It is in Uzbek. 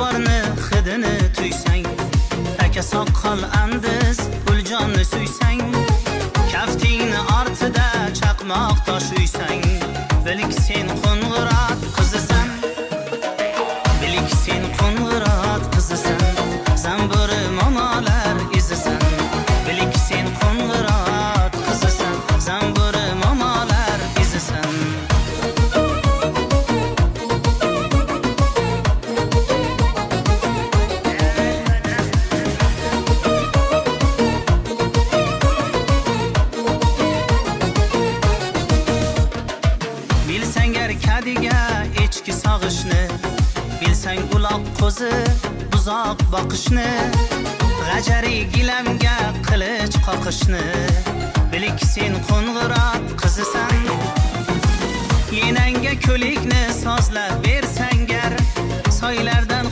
tulporni hidini tuysang, taka soqqol andiz uljonni suysang, kaftingni ortida chaqmoq tosh uysang, bilik sen qo'ng'irot qizisan, bilik sen qo'ng'irot qizisan, zamburi momolar izisan, bilik sen qo'ng'irot qizisan, zamburi momolar izisan. Bilsang kadiga echki sog'ishni, bilsang uloq qo'zi buzoq boqishni, g'ajari gilamga qilich qoqishni, bilik sen qo'ng'irot qizisan. Yenangga ko'likni sozlab bersang gar, soylardan